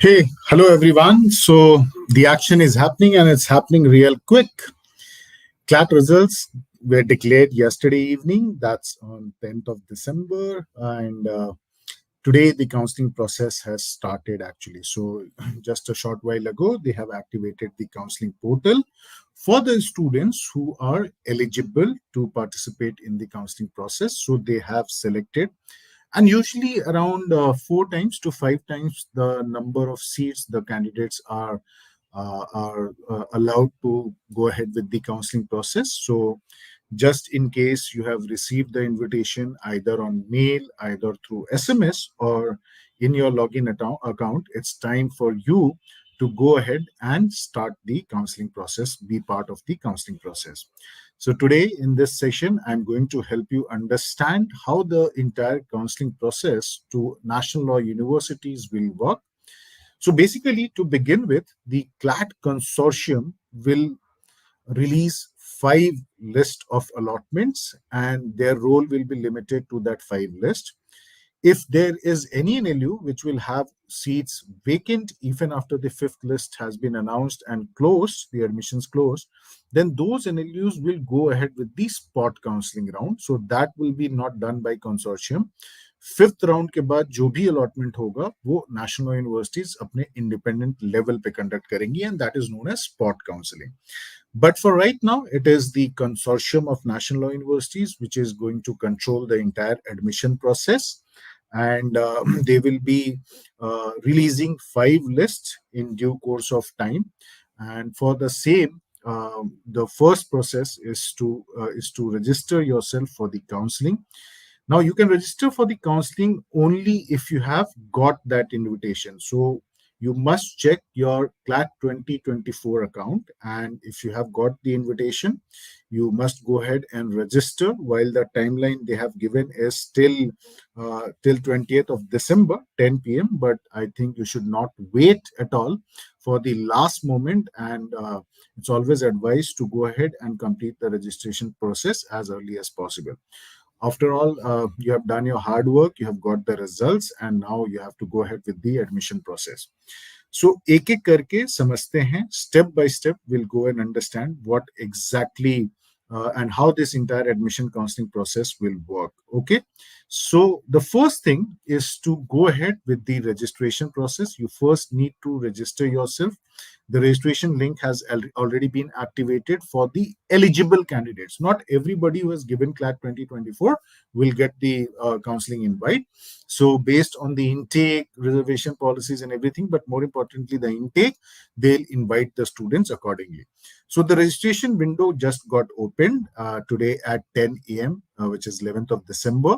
Hey, hello everyone. So the action is happening and it's happening real quick. CLAT results were declared yesterday evening. That's on 10th of December. And today the counseling process has started actually. So just a short while ago, they have activated the counseling portal for the students who are eligible to participate in the counseling process. So they have selected, and usually around 4 times to 5 times the number of seats the candidates are allowed to go ahead with the counseling process. So just in case you have received the invitation either on mail, either through SMS, or in your login account, it's time for you to go ahead and start the counseling process, be part of the counseling process. So today in this session, I'm going to help you understand how the entire counseling process to national law universities will work. So basically, to begin with, the CLAT consortium will release 5 list of allotments, and their role will be limited to that 5 list. If there is any NLU which will have seats vacant even after the 5th list has been announced and closed, the admissions closed, then those NLUs will go ahead with the spot counseling round. So that will be not done by consortium. 5th round के बाद जो भी allotment होगा वो national universities अपने independent level पे conduct करेंगी, and that is known as spot counselling. But for right now, it is the consortium of national law universities which is going to control the entire admission process. And they will be releasing 5 lists in due course of time. And for the same, the first process is to register yourself for the counseling. Now you can register for the counseling only if you have got that invitation. So you must check your CLAT 2024 account, and if you have got the invitation, you must go ahead and register. While the timeline they have given is till 20th of December 10 p.m., but I think you should not wait at all for the last moment, and it's always advised to go ahead and complete the registration process as early as possible. After all, you have done your hard work, you have got the results, and now you have to go ahead with the admission process. So एक एक करके समझते हैं, step by step we'll go and understand what exactly and how this entire admission counseling process will work. Okay, so the first thing is to go ahead with the registration process. You first need to register yourself. The registration link has already been activated for the eligible candidates. Not everybody who has given CLAT 2024 will get the counseling invite. So based on the intake, reservation policies and everything, but more importantly, the intake, they'll invite the students accordingly. So the registration window just got opened today at 10 a.m., which is 11th of December.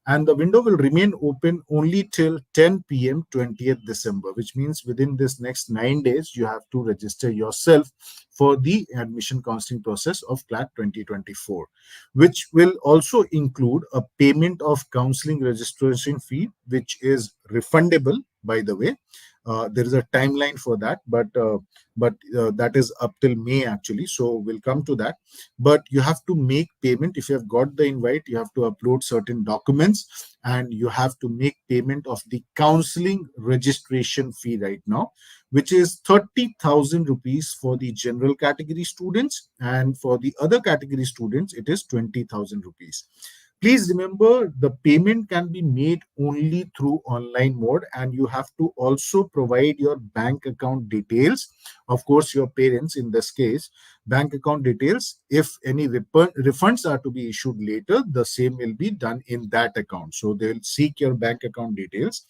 And the window will remain open only till 10 p.m. 20th December, which means within this next 9 days, you have to register yourself for the admission counseling process of CLAT 2024, which will also include a payment of counseling registration fee, which is refundable, by the way. There is a timeline for that, but that is up till May actually. So we'll come to that. But you have to make payment. If you have got the invite, you have to upload certain documents, and you have to make payment of the counseling registration fee right now, which is 30,000 rupees for the general category students, and for the other category students, it is 20,000 rupees. Please remember, the payment can be made only through online mode, and you have to also provide your bank account details. Of course, your parents, in this case, bank account details. If any refunds are to be issued later, the same will be done in that account. So they will seek your bank account details.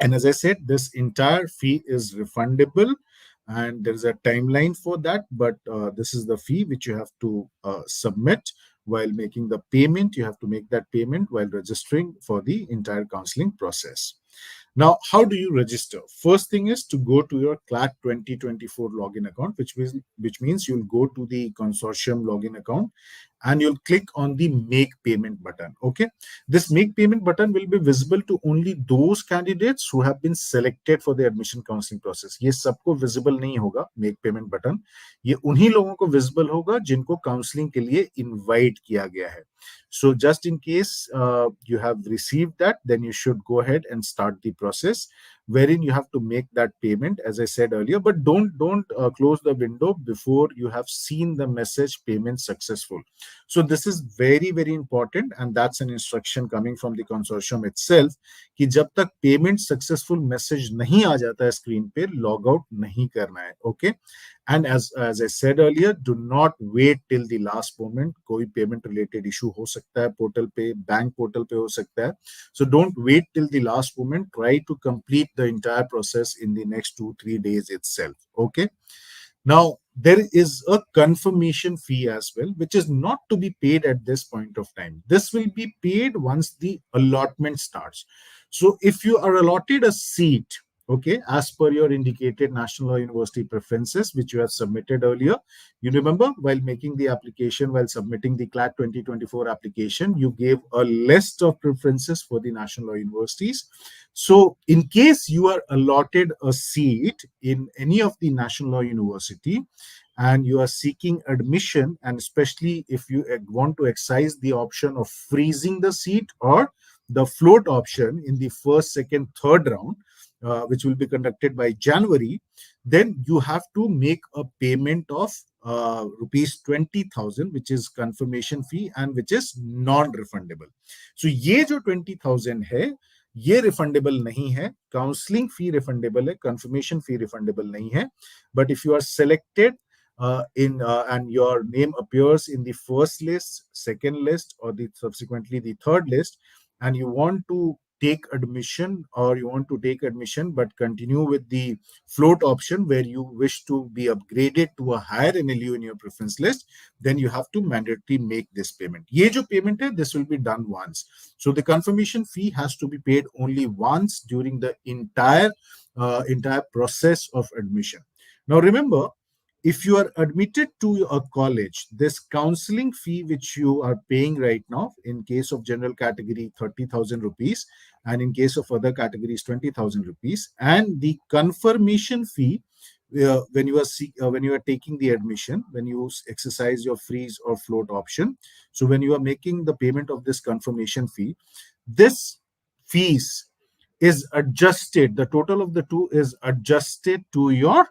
And as I said, this entire fee is refundable, and there is a timeline for that. But this is the fee which you have to submit while making the payment. You have to make that payment while registering for the entire counseling process. Now, how do you register? First thing is to go to your CLAT 2024 login account, which means you'll go to the consortium login account and you'll click on the make payment button. Okay, this make payment button will be visible to only those candidates who have been selected for the admission counseling process. ये सबको visible नहीं होगा make payment button. ये उन्हीं लोगों को visible होगा जिनको counseling के लिए invite किया गया है. So just in case you have received that, then you should go ahead and start the process. wherein you have to make that payment, as I said earlier. But don't close the window before you have seen the message payment successful. So this is very very important, and that's an instruction coming from the consortium itself कि जब तक payment successful message नहीं आ जाता है screen पे, log out नहीं करना है. Okay. And as I said earlier, do not wait till the last moment. कोई पेमेंट रिलेटेड इशू हो सकता है पोर्टल पे, बैंक पोर्टल पे हो सकता है. So don't wait till the last moment. Try to complete the entire process in the next 2-3 days itself. Okay. Now, there is a confirmation fee as well, which is not to be paid at this point of time. This will be paid once the allotment starts. So, if you are allotted a seat, okay, as per your indicated national or university preferences, which you have submitted earlier, you remember while making the application, while submitting the CLAT 2024 application, you gave a list of preferences for the national or universities. So, in case you are allotted a seat in any of the national or university and you are seeking admission, and especially if you want to exercise the option of freezing the seat or the float option in the first, second, third round, which will be conducted by January, then you have to make a payment of rupees 20,000, which is confirmation fee and which is non-refundable. So ये जो 20,000 है, ये refundable नहीं है. Counselling fee refundable है, confirmation fee refundable नहीं है. But if you are selected and your name appears in the first list, second list, or subsequently the third list, and you want to take admission, or you want to take admission but continue with the float option where you wish to be upgraded to a higher NLU in your preference list, then you have to mandatorily make this payment. Ye jo payment hai, this will be done once. So the confirmation fee has to be paid only once during the entire process of admission. Now remember, if you are admitted to a college, this counseling fee which you are paying right now, in case of general category 30,000 rupees, and in case of other categories 20,000 rupees, and the confirmation fee when you are taking the admission, when you exercise your freeze or float option. So when you are making the payment of this confirmation fee, this fees is adjusted. The total of the two is adjusted to your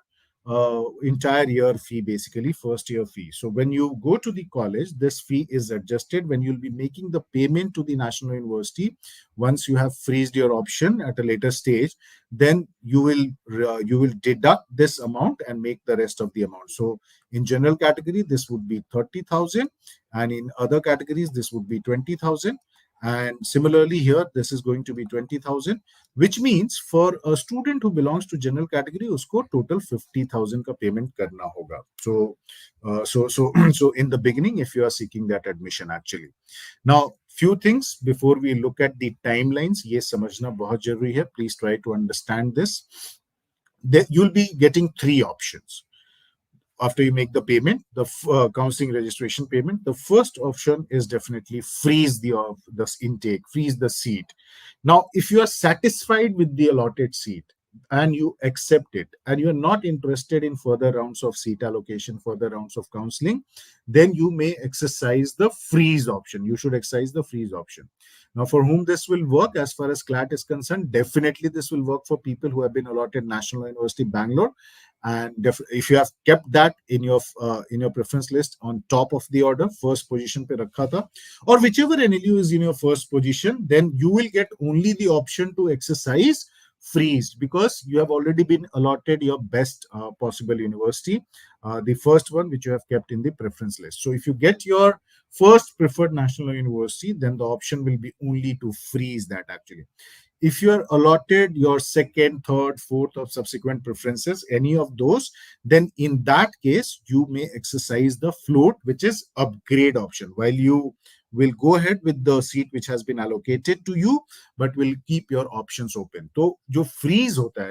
entire year fee, basically first year fee. So when you go to the college, this fee is adjusted. When you'll be making the payment to the national university, once you have freezed your option at a later stage, then you will deduct this amount and make the rest of the amount. So in general category, this would be 30,000, and in other categories, this would be 20,000. And similarly here, this is going to be 20,000, which means for a student who belongs to general category, usko total 50,000 ka payment karna hoga. So in the beginning, if you are seeking that admission, actually. Now, few things before we look at the timelines. Ye samajhna bahut zaruri hai. Please try to understand this. You'll be getting three options after you make the payment, the counseling registration payment. The first option is definitely freeze the intake, freeze the seat. Now, if you are satisfied with the allotted seat and you accept it, and you are not interested in further rounds of seat allocation, further rounds of counseling, then you may exercise the freeze option. You should exercise the freeze option. Now, for whom this will work, as far as CLAT is concerned, definitely this will work for people who have been allotted National University Bangalore. And if you have kept that in your preference list on top of the order, first position pe rakha tha, or whichever NLU is in your first position, then you will get only the option to exercise freeze, because you have already been allotted your best possible university, the first one which you have kept in the preference list. So if you get your first preferred national university, then the option will be only to freeze that, actually. If you are allotted your second, third, fourth, or subsequent preferences, any of those, then in that case, you may exercise the float, which is upgrade option, while you will go ahead with the seat which has been allocated to you, but will keep your options open. तो जो freeze होता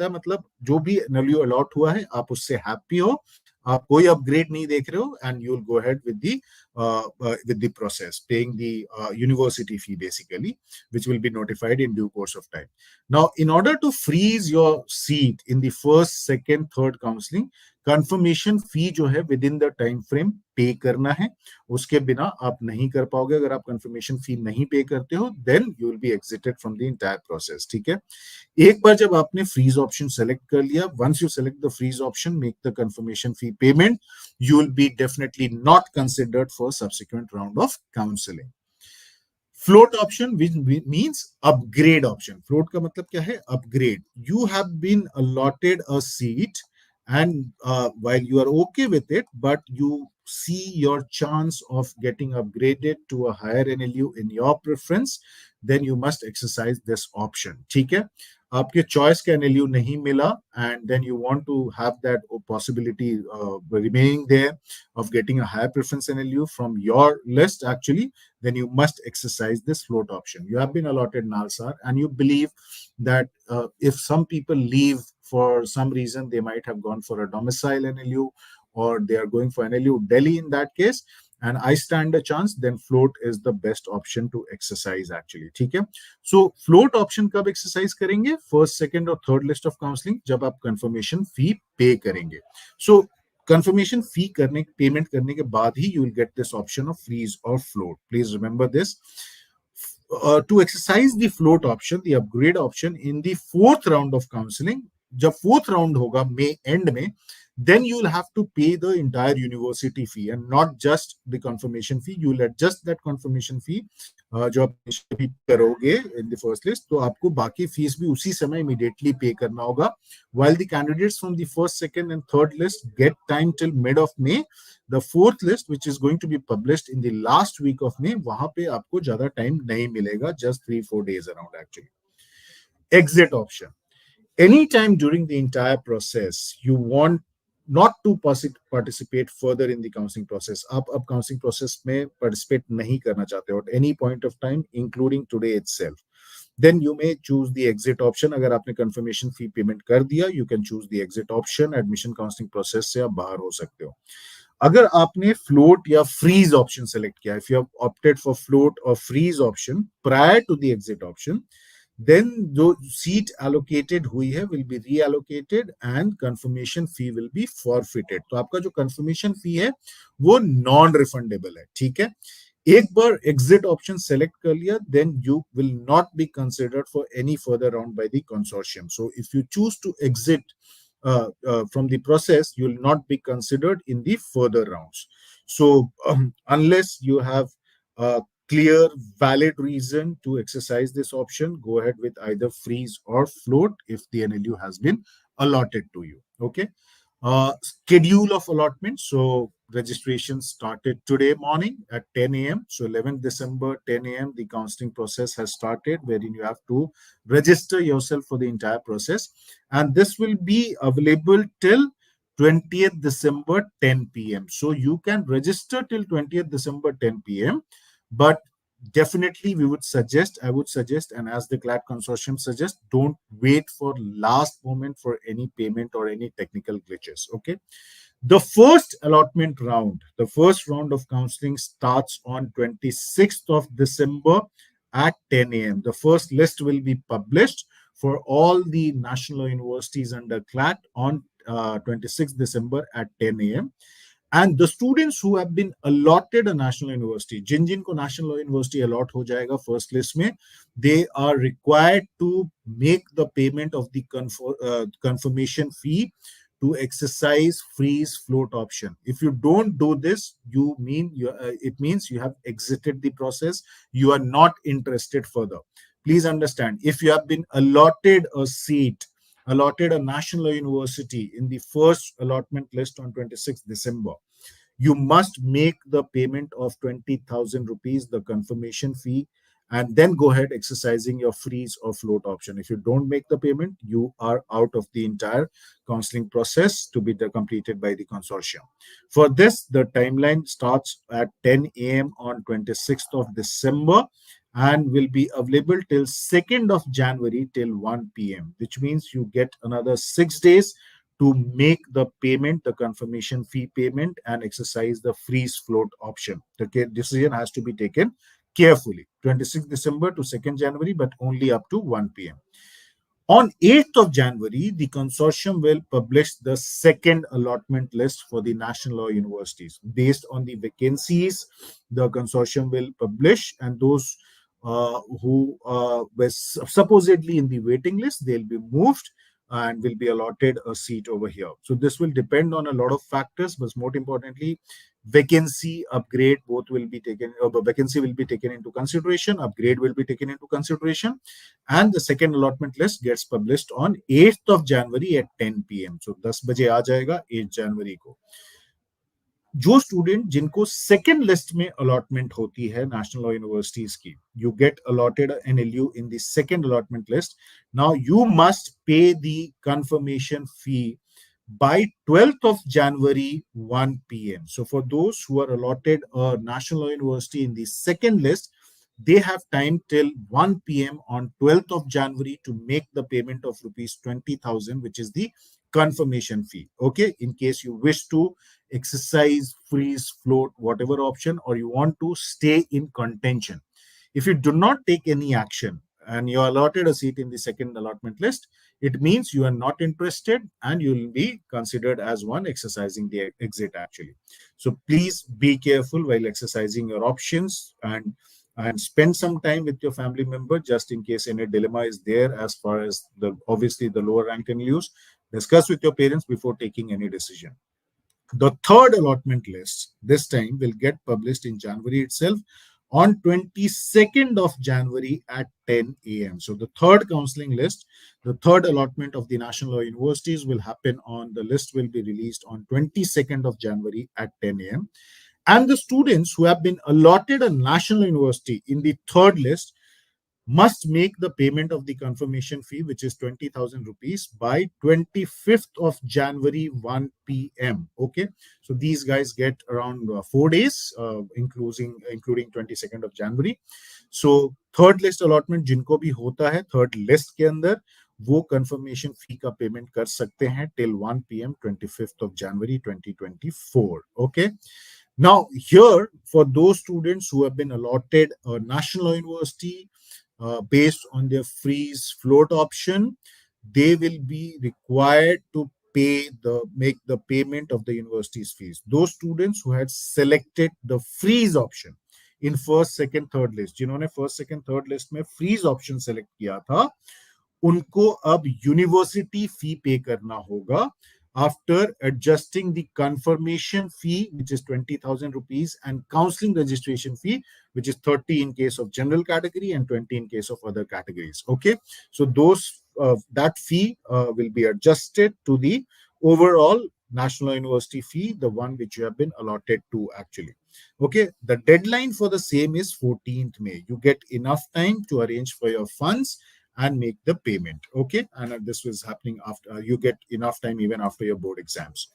है मतलब जो भी NLU allot हुआ है, आप उससे happy हो, आप कोई upgrade नहीं देख रहे हो, and you'll go ahead with the process, paying the university fee, basically, which will be notified in due course of time. Now, in order to freeze your seat in the first, second, third counseling, confirmation fee जो है within the time frame pay करना है, उसके बिना आप नहीं कर पाओगे। अगर आप कंफर्मेशन फी नहीं पे करते हो then you will be exited from the entire process. ठीक है, एक बार जब आपने फ्रीज ऑप्शन सेलेक्ट कर लिया, once you select the freeze option, make the confirmation fee payment, you will be definitely not considered for subsequent round of counselling. Float option which means upgrade option. Float का मतलब क्या है? Upgrade. You have been allotted a seat and while you are okay with it, but you see your chance of getting upgraded to a higher NLU in your preference, then you must exercise this option. ठीक है, आपके choice का NLU नहीं मिला and then you want to have that possibility remaining there of getting a higher preference NLU from your list actually, then you must exercise this float option. You have been allotted NALSAR and you believe that if some people leave for some reason, they might have gone for a domicile NLU or they are going for NLU Delhi in that case, and I stand a chance, then float is the best option to exercise actually. ठीक है, so float option कब exercise करेंगे? First, second और third list of counseling जब आप confirmation fee pay करेंगे. So confirmation fee करने payment करने के बाद ही you will get this option of freeze or float. Please remember this. To exercise the float option, the upgrade option in the fourth round of counseling, जब fourth round होगा मे and में, then you will have to pay the entire university fee and not just the confirmation fee. You will adjust that confirmation fee जो आप करोगे in the first list, तो आपको बाकी fees भी उसी समय immediately pay करना होगा. While the candidates from the first, second and third list get time till mid of May, the fourth list which is going to be published in the last week of May, वहां पे आपको ज्यादा time नहीं मिलेगा, just 3-4 days around actually. Exit option. Anytime during the entire process you want not to participate further in the counseling process, आप अब counseling process में participate नहीं करना चाहते हो at any point of time including today itself, then you may choose the exit option. अगर आपने confirmation fee payment कर दिया, you can choose the exit option. admission counseling process से आप बाहर हो सकते हो. अगर आपने float या freeze option select किया, if you have opted for float or freeze option prior to the exit option, then जो seat allocated हुई है will be reallocated and confirmation fee will be forfeited. तो आपका जो confirmation fee है वो non refundable है. ठीक है, एक बार exit option select कर लिया, then you will not be considered for any further round by the consortium. So if you choose to exit from the process, you will not be considered in the further rounds. So unless you have clear, valid reason to exercise this option, go ahead with either freeze or float if the NLU has been allotted to you. Okay. Schedule of allotment. So registration started today morning at 10 a.m. So 11th December, 10 a.m. the counseling process has started, wherein you have to register yourself for the entire process. And this will be available till 20th December, 10 p.m. So you can register till 20th December, 10 p.m. But definitely I would suggest, and as the CLAT consortium suggests, don't wait for last moment for any payment or any technical glitches. Okay. The first allotment round, the first round of counseling starts on 26th of December at 10 a.m. The first list will be published for all the national universities under CLAT on 26th December at 10 a.m. And the students who have been allotted a national university, जिन जिन को national university allot हो जाएगा first list में, they are required to make the payment of the confirmation fee to exercise freeze float option. If you don't do this, it means you have exited the process. You are not interested further. Please understand, if you have been allotted a seat, allotted a national university in the first allotment list on 26th December, you must make the payment of 20,000 rupees, the confirmation fee, and then go ahead exercising your freeze or float option. If you don't make the payment, you are out of the entire counseling process to be completed by the consortium. For this, the timeline starts at 10 a.m. on 26th of December and will be available till 2nd of January till 1 p.m., which means you get another 6 days to make the payment, the confirmation fee payment, and exercise the freeze float option. The decision has to be taken carefully. 26th December to 2nd January, but only up to 1 p.m. On 8th of January, the consortium will publish the second allotment list for the national law universities. Based on the vacancies, the consortium will publish, and those who were supposedly in the waiting list, they'll be moved and will be allotted a seat over here. So this will depend on a lot of factors, but more importantly, vacancy upgrade both will be taken, or vacancy will be taken into consideration, upgrade will be taken into consideration, and the second allotment list gets published on 8th of January at 10 p.m. So 10 बजे आ जाएगा 8 जनवरी को. जो student जिनको second list में allotment होती है national law universities की, you get allotted N L U in the second allotment list. Now you must pay the confirmation fee by 12th of January 1 p.m. So for those who are allotted a national law university in the second list, they have time till 1 p.m. on 12th of January to make the payment of rupees 20,000, which is the confirmation fee. Okay, in case you wish to exercise, freeze, float, whatever option, or you want to stay in contention. If you do not take any action and you are allotted a seat in the second allotment list, it means you are not interested and you will be considered as one exercising the exit actually. So please be careful while exercising your options, and spend some time with your family member just in case any dilemma is there as far as the obviously the lower rank can use. Discuss with your parents before taking any decision. The third allotment list this time will get published in January itself on 22nd of January at 10 a.m. So the third counseling list, the third allotment of the national law universities will happen on, the list will be released on 22nd of January at 10 a.m. And the students who have been allotted a national university in the third list must make the payment of the confirmation fee, which is 20,000 rupees, by 25th of January 1 p.m. Okay, so these guys get around 4 days, including 22nd of January. So third list allotment जिनको भी होता है third list के अंदर, वो confirmation fee का payment कर सकते हैं till 1 p.m. 25th of January 2024. Okay. Now here, for those students who have been allotted a national law university based on their freeze float option, they will be required to make the payment of the university's fees. Those students who had selected the freeze option in first, second, third list, जिन्होंने first, second, third list में freeze option select किया था, उनको अब university फी पे करना होगा after adjusting the confirmation fee, which is 20,000 rupees, and counseling registration fee, which is 30 in case of general category and 20 in case of other categories. Okay, so those that fee will be adjusted to the overall national university fee, the one which you have been allotted to actually. Okay, the deadline for the same is 14th May. You get enough time to arrange for your funds and make the payment. Okay, and this was happening after you get enough time even after your board exams.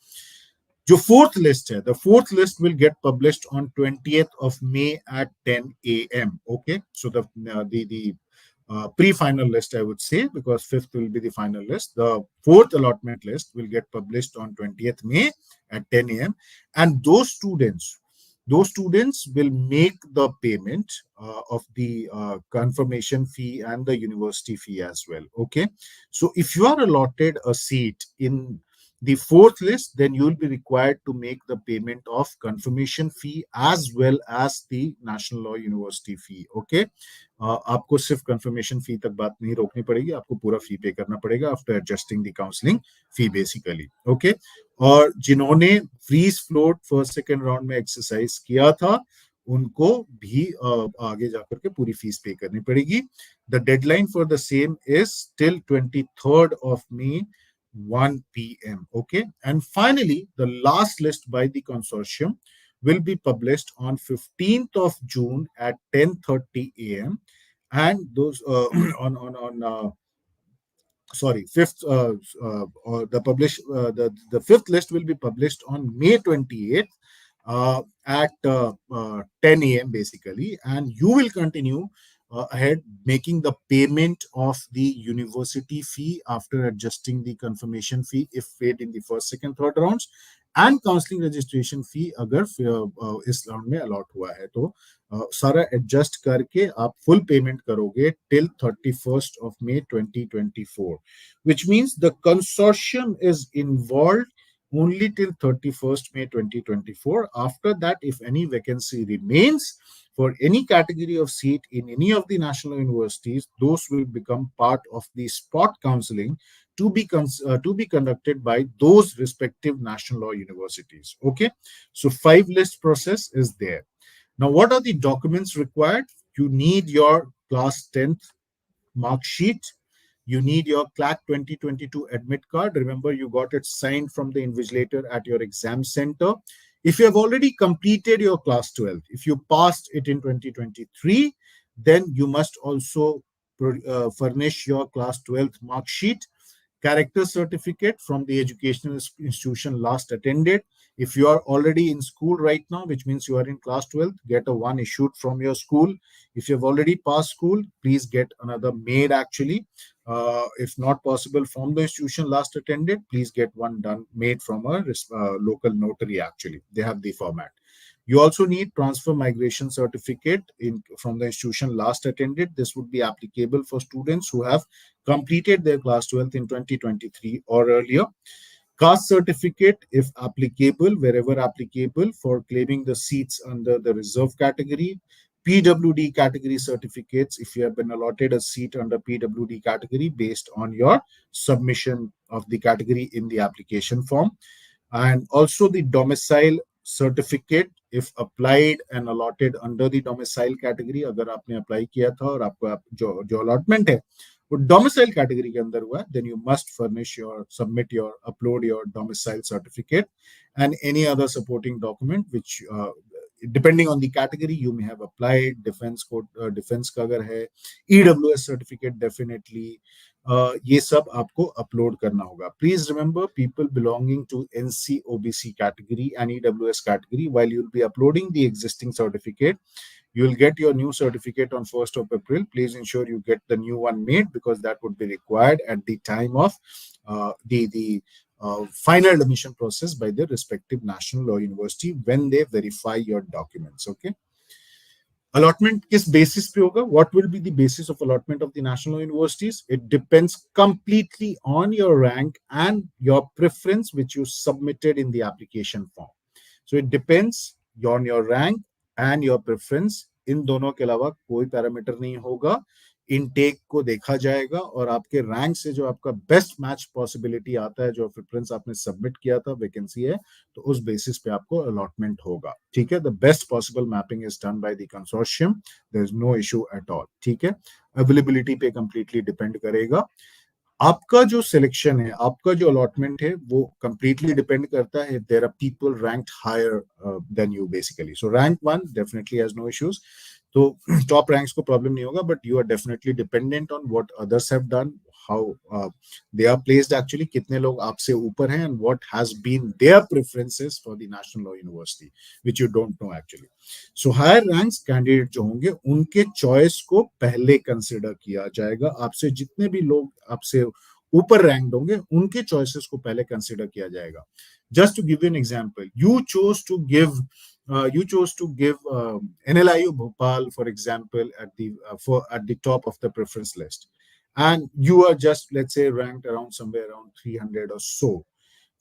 जो fourth list है, the fourth list will get published on 20th of May at 10 a.m. Okay, so the pre-final list, I would say, because fifth will be the final list. The fourth allotment list will get published on 20th May at 10 a.m. and those students will make the payment of the confirmation fee and the university fee as well. Okay, so if you are allotted a seat in the fourth list, then you will be required to make the payment of confirmation fee as well as the national law university fee. Okay, आपको सिर्फ confirmation fee तक बात नहीं रोकनी पड़ेगी, आपको पूरा fee पे करना पड़ेगा after adjusting the counseling fee basically. Okay, और जिन्होंने freeze float first second round में exercise किया था, उनको भी आगे जाकर के पूरी फीस पे करनी पड़ेगी. The deadline for the same is till 23rd of May 1 p.m. Okay, and finally the last list by the consortium will be published on 15th of June at 10:30 a.m. and those fifth the fifth list will be published on May 28th at 10 a.m. basically, and you will continue ahead making the payment of the university fee after adjusting the confirmation fee if paid in the first, second, third rounds, and counselling registration fee अगर इस round में allot हुआ है तो सारा adjust करके आप full payment करोगे till 31st of May 2024, which means the consortium is involved only till 31st May 2024. After that, if any vacancy remains for any category of seat in any of the national universities, those will become part of the spot counseling to be conducted by those respective national law universities. Okay, so 5 list process is there. Now, what are the documents required? You need your class 10th mark sheet. You need your CLAT 2022 admit card. Remember, you got it signed from the invigilator at your exam center. If you have already completed your class 12, if you passed it in 2023, then you must also furnish your class 12th mark sheet, character certificate from the educational institution last attended. If you are already in school right now, which means you are in class 12, get a one issued from your school. If you have already passed school, please get another made actually. If not possible from the institution last attended, please get one done made from a local notary actually. They have the format. You also need transfer migration certificate from the institution last attended. This would be applicable for students who have completed their class 12th in 2023 or earlier. Caste certificate, if applicable, wherever applicable, for claiming the seats under the reserve category. PWD category certificates, if you have been allotted a seat under PWD category based on your submission of the category in the application form. And also the domicile certificate, if applied and allotted under the domicile category. अगर आपने apply किया था और आपको जो allotment है वो domicile category के अंदर हुआ, then you must submit your upload your domicile certificate and any other supporting document which depending on the category you may have applied. Defense code, defense का अगर है, EWS certificate definitely, ये सब आपको upload करना होगा. Please remember, people belonging to NC OBC category and EWS category, while you'll be uploading the existing certificate, you'll get your new certificate on 1st of April. Please ensure you get the new one made because that would be required at the time of the final admission process by the respective national law university when they verify your documents. Okay. Allotment किस basis पे होगा? What will be the basis of allotment of the national universities? It depends completely on your rank and your preference which you submitted in the application form. So it depends on your rank and your preference. इन दोनों के अलावा कोई parameter नहीं होगा. Intake को देखा जाएगा और आपके रैंक से जो आपका बेस्ट मैच पॉसिबिलिटी आता है, जो प्रेफरेंस आपने सबमिट किया था, वैकेंसी है, तो उस बेसिस पे आपको अलॉटमेंट होगा. ठीक है. The best possible mapping is done by the consortium. There is no issue at all. ठीक है. अवेलेबिलिटी पे कंप्लीटली डिपेंड करेगा. आपका जो सिलेक्शन है, आपका जो अलॉटमेंट है, वो कंप्लीटली डिपेंड करता है there are people ranked higher than you basically. So rank 1 definitely has no issues. तो टॉप रैंक्स को प्रॉब्लम नहीं होगा, but you are definitely dependent on what others have done, how they are placed actually, कितने लोग आपसे ऊपर हैं, and what has been their preferences for the national law university which you don't know actually. So higher ranks candidate जो होंगे उनके choice को पहले कंसिडर किया जाएगा. आपसे जितने भी लोग आपसे ऊपर रैंक्ड होंगे उनके चॉइसेस को पहले कंसिडर किया जाएगा. Just to give you an example, you chose to give NLIU Bhopal, for example, at the top of the preference list, and you are just, let's say, ranked around somewhere around 300 or so.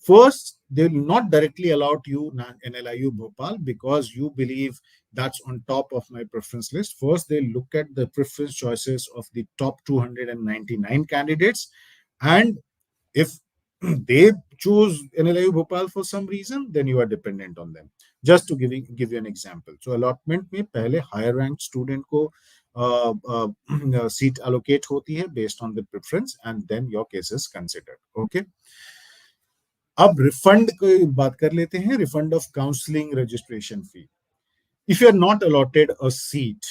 First, they will not directly allot you NLIU Bhopal because you believe that's on top of my preference list. First, they look at the preference choices of the top 299 candidates, and if they choose NLIU Bhopal for some reason, then you are dependent on them. Just to give you an example. So allotment में पहले higher ranked student को seat allocate होती है based on the preference, and then your case is considered. Okay. अब refund की बात कर लेते हैं. Refund of counseling registration fee. If you are not allotted a seat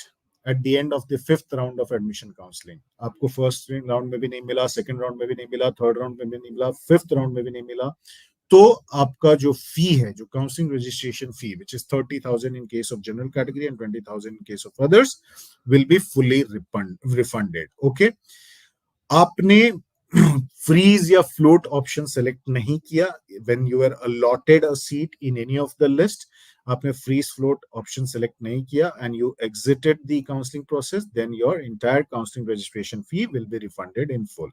at the end of the 5th round of admission counseling, आपको first round में भी नहीं मिला, second round में भी नहीं मिला, third round में भी नहीं मिला, 5th round में भी नहीं मिला, तो आपका जो फी है, जो counselling registration fee, which is 30,000 in case of general category and 20,000 in case of others, will be fully refunded. Okay. आपने freeze या float option select नहीं किया when you were allotted a seat in any of the list, आपने freeze float option select नहीं किया and you exited the counseling process, then your entire counseling registration fee will be refunded in full.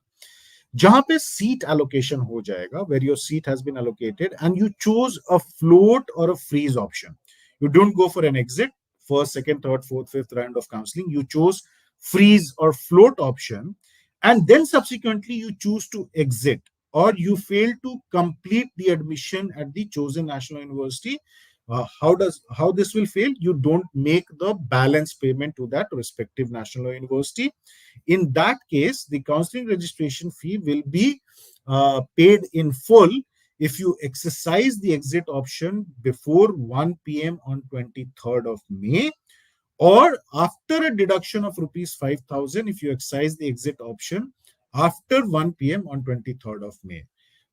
जहां पे seat allocation हो जाएगा, where your seat has been allocated and you chose a float or a freeze option, you don't go for an exit first, second, third, fourth, fifth round of counseling, you chose freeze or float option, and then subsequently you choose to exit or you fail to complete the admission at the chosen national university. How this will fail? You don't make the balance payment to that respective national university. In that case, the counseling registration fee will be paid in full if you exercise the exit option before 1 p.m. on 23rd of May, or after a deduction of rupees 5,000 if you exercise the exit option after 1 p.m. on 23rd of May.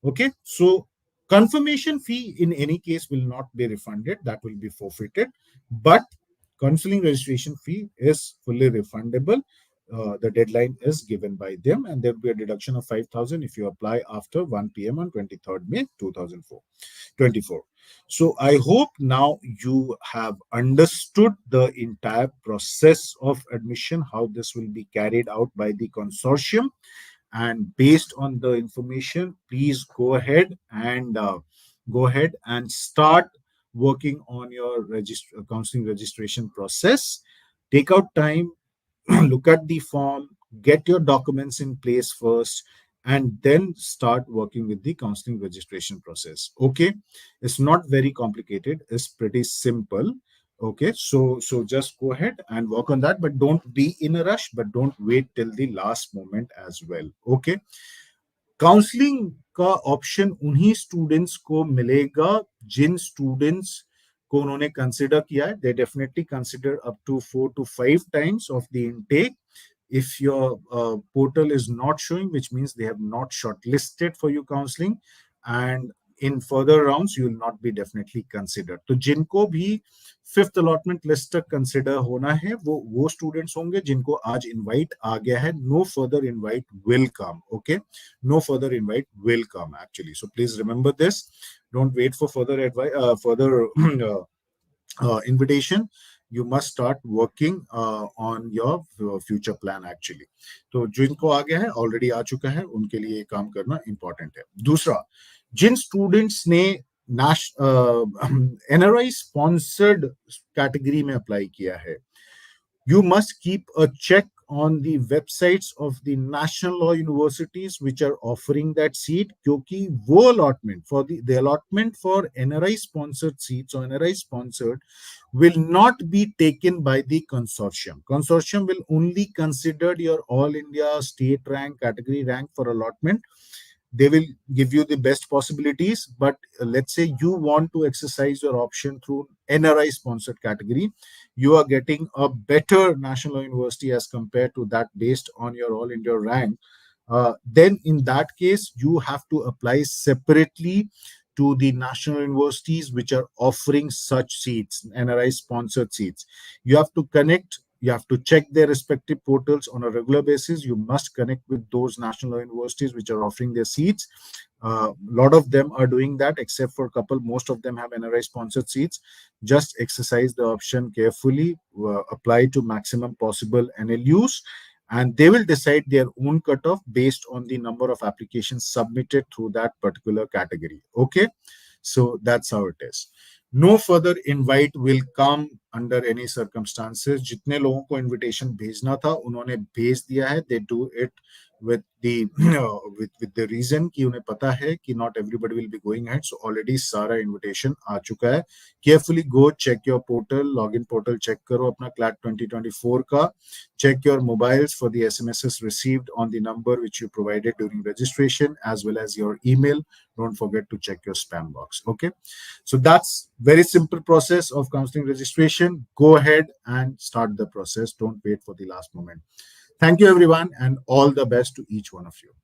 Okay, so confirmation fee in any case will not be refunded, that will be forfeited, but counseling registration fee is fully refundable. The deadline is given by them, and there will be a deduction of 5,000 if you apply after 1 p.m. on 23rd May 2024. So I hope now you have understood the entire process of admission, how this will be carried out by the consortium. And based on the information, please go ahead and start working on your counseling registration process. Take out time, look at the form, get your documents in place first, and then start working with the counseling registration process. Okay, it's not very complicated, it's pretty simple. Okay, so just go ahead and work on that, but don't be in a rush, but don't wait till the last moment as well. Okay, counselling का option उन्हीं students को मिलेगा जिन students को उन्होंने consider किया है. They definitely consider up to 4 to 5 times of the intake. If your portal is not showing, which means they have not shortlisted for your counseling, and in further rounds you will not be definitely considered. तो जिनको भी fifth allotment list तक consider होना है वो students होंगे जिनको आज इनवाइट आ गया है. No further invite will come. Okay, no further invite will come actually, so please remember this. Don't wait for further advice, further invitation. You must start working on your future plan actually. तो जिनको आ गया है, already आ चुका है, उनके लिए काम करना इंपॉर्टेंट है. दूसरा, जिन स्टूडेंट्स ने एनआरआई स्पॉन्सर्ड कैटेगरी में अप्लाई किया है, you must keep a check on the websites of the national law universities which are offering that seat, क्योंकि वो allotment for the allotment for NRI sponsored seats or NRI sponsored will not be taken by the consortium. Consortium will only consider your all India state rank, category rank for allotment. They will give you the best possibilities, but let's say you want to exercise your option through NRI sponsored category, you are getting a better national university as compared to that based on your all India rank. Then in that case you have to apply separately to the national universities which are offering such seats, NRI sponsored seats. You have to connect, you have to check their respective portals on a regular basis. You must connect with those national universities which are offering their seats. A lot of them are doing that, except for a couple. Most of them have NRI sponsored seats. Just exercise the option carefully, apply to maximum possible NLUs, and they will decide their own cutoff based on the number of applications submitted through that particular category. Okay, so that's how it is. No further invite will come under any circumstances. जितने लोगों को invitation भेजना था उन्होंने भेज दिया है. They do it with the with the reason कि उन्हें पता है कि not everybody will be going ahead. So already सारा invitation आ चुका है. Carefully go check your portal, login portal check करो अपना CLAT 2024 का. Check your mobiles for the SMSs received on the number which you provided during registration, as well as your email. Don't forget to check your spam box. Okay, so that's very simple process of counseling registration. Go ahead and start the process. Don't wait for the last moment. Thank you everyone, and all the best to each one of you.